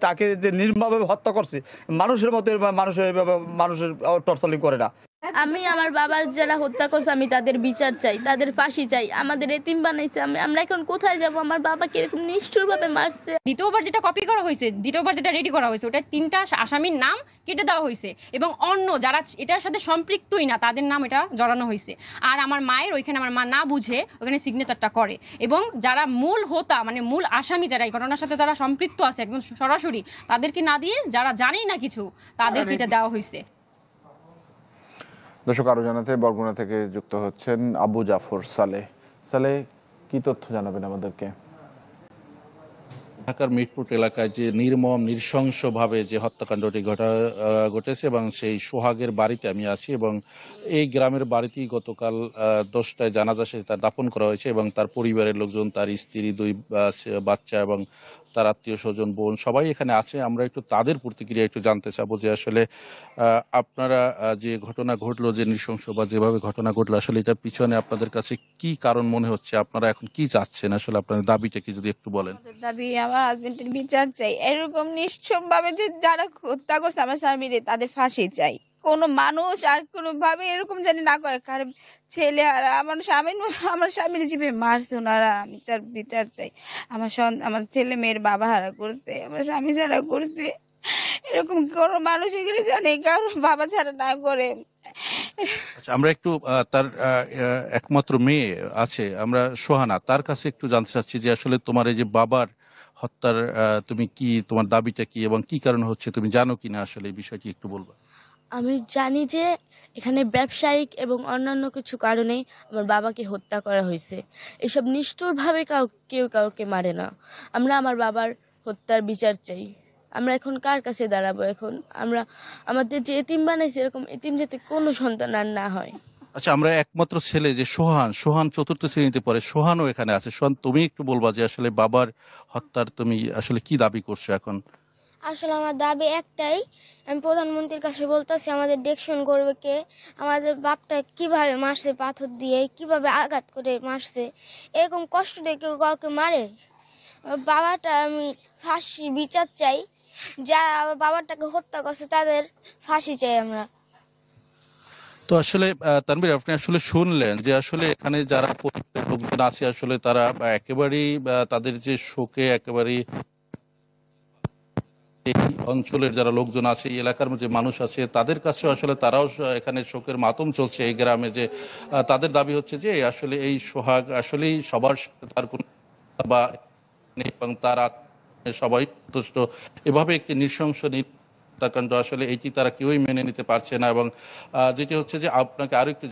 তাকে যে নির্মমভাবে হত্যা করছে, মানুষের মতো মানুষের টর্চারিং করে না। আমি আমার বাবার যারা হত্যা করছে আমি তাদের বিচার চাই, তাদের ফাঁসি চাই। আমাদের এতিম বানাইছে, আমরা এখন কোথায় যাব? আমার বাবাকে এরকম নিষ্ঠুরভাবে মারছে। দ্বিতীয়বার যেটা কপি করা হয়েছে, দ্বিতীয়বার যেটা রেডি করা হয়েছে, ওটা 3টা আসামির নাম কেটে দেওয়া হয়েছে এবং অন্য যারা এটার সাথে সম্পৃক্তই না তাদের নাম এটা জড়ানো হয়েছে। আর আমার মায়ের ওইখানে আমার মা না বুঝে ওখানে সিগনেচারটা করে এবং যারা মূল হোতা মানে মূল আসামি যারা এই ঘটনার সাথে যারা সম্পৃক্ত আছে একদম সরাসরি তাদেরকে না দিয়ে যারা জানেই না কিছু তাদেরকে এটা দেওয়া হয়েছে। দর্শক আরো জানাতে বরগুনা থেকে যুক্ত হচ্ছেন আবু জাফর সালেহ। সালেহ, কি তথ্য জানাবেন আমাদেরকে? ঢাকার মিরপুর এলাকায় যে নির্মম নৃশংসভাবে যে হত্যাকাণ্ডটি ঘটেছে এবং সেই সোহাগের বাড়িতে আমি আছি এবং এই গ্রামের বাড়িতেই গতকাল 10টায় জানাজা শেষে তার দাফন করা হয়েছে এবং তার পরিবারের লোকজন, তার স্ত্রী, 2 বাচ্চা এবং তার আত্মীয় স্বজন, বোন সবাই এখানে আছে। আমরা একটু তাদের প্রতিক্রিয়া একটু জানতে চাবো যে আসলে আপনারা যে ঘটনা ঘটলো, যে নৃশংস বা যেভাবে ঘটনা ঘটলো, আসলে এটার পিছনে আপনাদের কাছে কি কারণ মনে হচ্ছে? আপনারা এখন কি চাচ্ছেন? আসলে আপনাদের দাবিটা কি যদি একটু বলেন। দাবি আমার হাজবেন্ডের বিচার চাই। এরকম নিশ্চম ভাবে যে যারা হত্যা করছে আমার স্বামীরে তাদের ফাঁসি চাই। কোনো মানুষ আর কোনো ভাবে এরকম জানি না করে। কারণ ছেলে আর আমার স্বামীর যেভাবে মারছে ওনারা, আমি বিচার চাই। আমার ছেলে মেয়ের বাবা হারা করছে, আমার স্বামী ছাড়া করছে। এরকম কোনো মানুষ এগুলি জানে কারণ বাবা ছাড়া না করে। আচ্ছা, আমরা একটু তার একমাত্র মেয়ে আছে, আমরা সোহানা, তার কাছে একটু জানতে চাচ্ছি যে আসলে তোমার এই যে বাবার হত্যার তুমি কি, তোমার দাবিটা কি এবং কি কারণ হচ্ছে তুমি জানো কিনা, আসলে এই বিষয়টি একটু বলবা। আমি জানি যে এখানে ব্যবসায়িক এবং অন্যান্য কিছু কারণে আমার বাবাকে হত্যা করা হয়েছে। এসব নিষ্ঠুরভাবে কেউ কাউকে মারে না। আমরা আমার বাবার হত্যার বিচার চাই। আমরা এখন কার কাছে দাঁড়াবো? এখন আমরা আমাদের যে এতিম বানাইছে এরকম এতিম যাতে কোনো সন্তান আর না হয়। আচ্ছা, আমরা একমাত্র ছেলে যে সোহান 4র্থ শ্রেণীতে পড়ে, সোহানও এখানে আছে। সোহান, তুমি একটু বলবা যে আসলে বাবার হত্যার তুমি আসলে কি দাবি করছো এখন? আসলে আমার দাবি একটাই, আমি প্রধানমন্ত্রীর কাছে বলতেছি আমাদের দেখশন করবে কে, আমাদের বাপটা কিভাবে মারছে, পাথর দিয়ে কিভাবে আঘাত করে মারছে, এরকম কষ্ট দিয়ে কেউ কাউকে মারে? আমার বাবাটা আমি ফাঁসি বিচার চাই, যারা আমার বাবাটাকে হত্যা করছে তাদের ফাঁসি চাই আমরা। তো আসলে তানভীর, আপনি আসলে শুনলেন যে আসলে এখানে যারা পরিবারের লোকজন আছে আসলে তারা একেবারেই তাদের যে শোকে একেবারেই, এই অঞ্চলের যারা লোকজন আছে, এই এলাকার যে মানুষ আছে তাদের কাছে আসলে তারাও এখানে শোকের মাতম চলছে এই গ্রামে, যে তাদের দাবি হচ্ছে যে আসলে এই সোহাগ আসলেই সবার সাথে তার কোনো বা নেই এবং তার সবাই সন্তুষ্ট। এভাবে একটি নৃশংস হত্যাকাণ্ড আসলে এটি তারা কেউই মেনে নিতে পারছে না এবং যেটি হচ্ছে যে আপনাকে আরো একটু